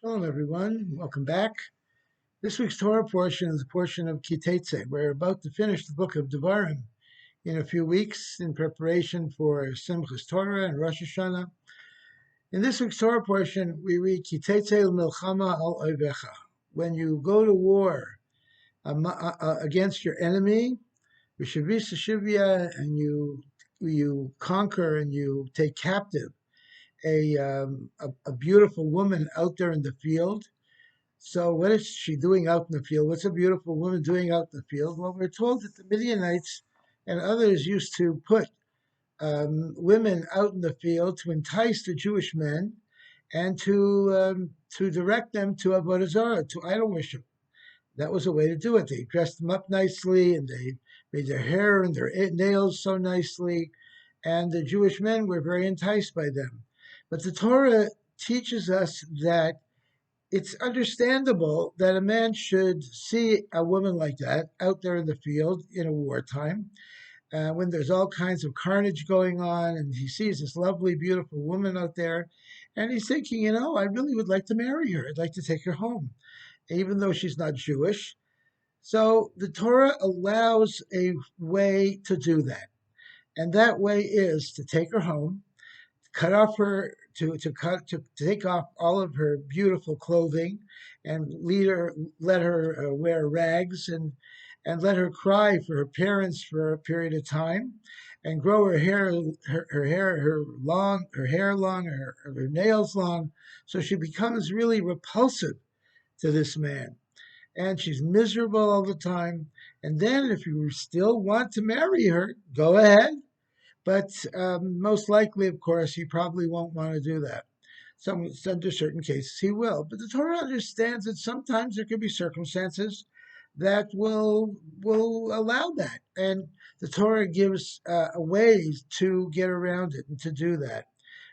Hello, everyone. Welcome back. This week's Torah portion is a portion of Kitetse. We're about to finish the book of Devarim in a few weeks in preparation for Simchas Torah and Rosh Hashanah. In this week's Torah portion, we read Kitetse milchama al oivecha. When you go to war against your enemy, Vishavisa Shivya, and you conquer and you take captive a beautiful woman out there in the field. So what is she doing out in the field? What's a beautiful woman doing out in the field? Well, we're told that the Midianites and others used to put women out in the field to entice the Jewish men and to direct them to avodah zarah, to idol worship. That was a way to do it. They dressed them up nicely and they made their hair and their nails so nicely, and the Jewish men were very enticed by them. But the Torah teaches us that it's understandable that a man should see a woman like that out there in the field in a wartime, when there's all kinds of carnage going on, and he sees this lovely, beautiful woman out there, and he's thinking, I really would like to marry her. I'd like to take her home, even though she's not Jewish. So the Torah allows a way to do that, and that way is to take her home, cut off her to take off all of her beautiful clothing and let her wear rags and let her cry for her parents for a period of time and grow her hair long, her nails long, so she becomes really repulsive to this man, and she's miserable all the time. And then if you still want to marry her, go ahead, but most likely, of course, he probably won't want to do that. Under certain cases, he will. But the Torah understands that sometimes there could be circumstances that will allow that, and the Torah gives ways to get around it and to do that,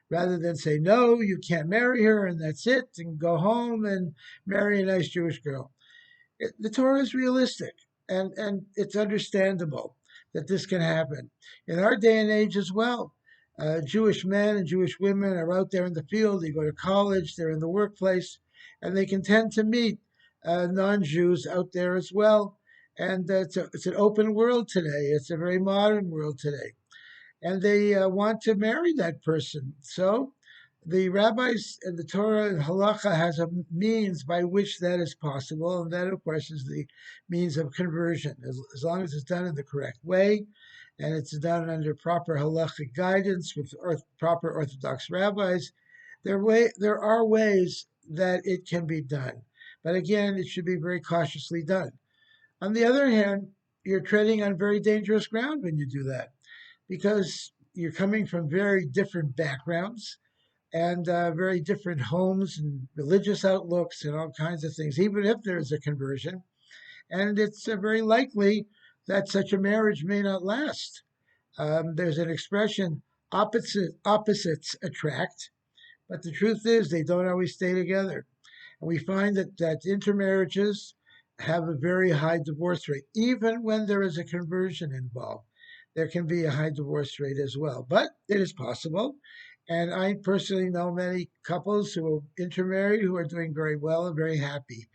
rather than say no, you can't marry her, and that's it, and go home and marry a nice Jewish girl. The Torah is realistic, and it's understandable that this can happen. In our day and age as well, Jewish men and Jewish women are out there in the field. They go to college, they're in the workplace, and they can tend to meet non-Jews out there as well. And it's an open world today. It's a very modern world today. And they want to marry that person. So the rabbis and the Torah and Halacha has a means by which that is possible, and that, of course, is the means of conversion, as long as it's done in the correct way, and it's done under proper halachic guidance with proper Orthodox rabbis. There are ways that it can be done, but again, it should be very cautiously done. On the other hand, you're treading on very dangerous ground when you do that, because you're coming from very different backgrounds and very different homes and religious outlooks and all kinds of things, even if there is a conversion. And it's very likely that such a marriage may not last. There's an expression, opposites attract, but the truth is they don't always stay together. And we find that intermarriages have a very high divorce rate. Even when there is a conversion involved, there can be a high divorce rate as well. But it is possible. And I personally know many couples who are intermarried who are doing very well and very happy.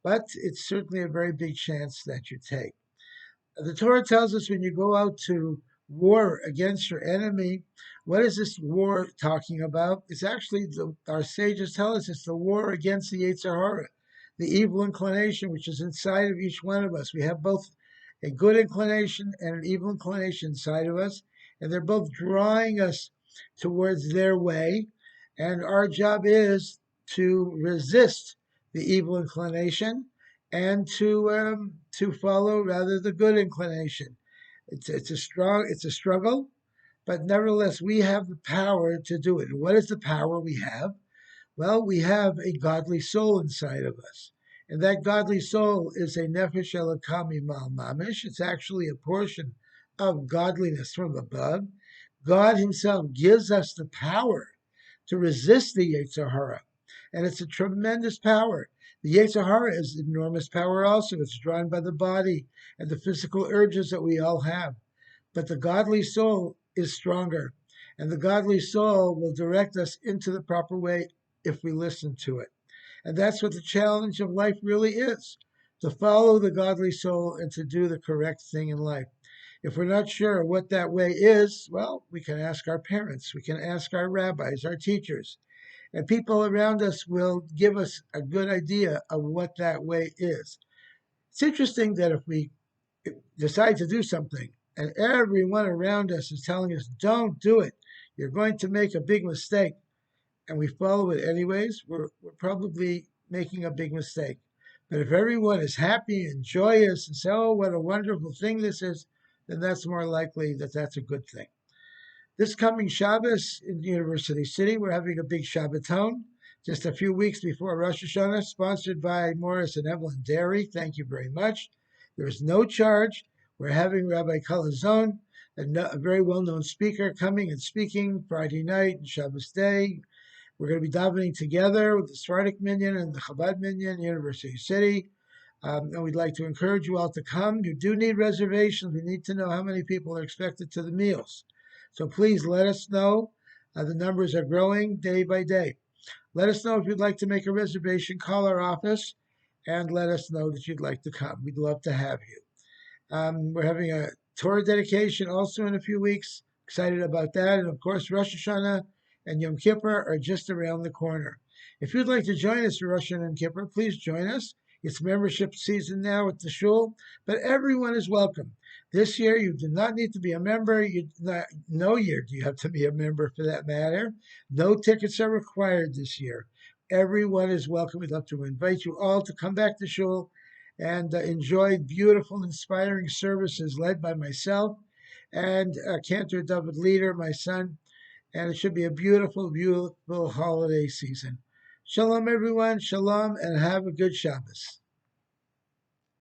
But it's certainly a very big chance that you take. The Torah tells us when you go out to war against your enemy, what is this war talking about? It's actually, our sages tell us, it's the war against the Hara, the evil inclination which is inside of each one of us. We have both a good inclination and an evil inclination inside of us, and they're both drawing us towards their way. And our job is to resist the evil inclination and to follow rather the good inclination. It's a struggle, but nevertheless we have the power to do it. And what is the power we have? Well, we have a godly soul inside of us. And that godly soul is a nefesh elokah mimal mamish. It's actually a portion of godliness from above. God himself gives us the power to resist the Hara. And it's a tremendous power. The Hara is enormous power also. It's drawn by the body and the physical urges that we all have. But the godly soul is stronger. And the godly soul will direct us into the proper way if we listen to it. And that's what the challenge of life really is, to follow the godly soul and to do the correct thing in life. If we're not sure what that way is, well, we can ask our parents, we can ask our rabbis, our teachers, and people around us will give us a good idea of what that way is. It's interesting that if we decide to do something and everyone around us is telling us, don't do it, you're going to make a big mistake, and we follow it anyways, we're probably making a big mistake. But if everyone is happy and joyous and say, oh, what a wonderful thing this is, then that's more likely that that's a good thing. This coming Shabbos in University City, we're having a big Shabbaton just a few weeks before Rosh Hashanah, sponsored by Morris and Evelyn Dairy. Thank you very much. There is no charge. We're having Rabbi Kalazon, a very well-known speaker, coming and speaking Friday night and Shabbos day. We're going to be davening together with the Sephardic Minyan and the Chabad Minyan, University City. And we'd like to encourage you all to come. You do need reservations. We need to know how many people are expected to the meals. So please let us know. The numbers are growing day by day. Let us know if you'd like to make a reservation. Call our office and let us know that you'd like to come. We'd love to have you. We're having a Torah dedication also in a few weeks. Excited about that. And of course, Rosh Hashanah and Yom Kippur are just around the corner. If you'd like to join us for Rosh Hashanah and Kippur, please join us. It's membership season now at the shul, but everyone is welcome. This year, you do not need to be a member. No year do you have to be a member for that matter. No tickets are required this year. Everyone is welcome. We'd love to invite you all to come back to shul and enjoy beautiful, inspiring services led by myself and Cantor David Leider, my son. And it should be a beautiful, beautiful holiday season. Shalom, everyone. Shalom, and have a good Shabbos.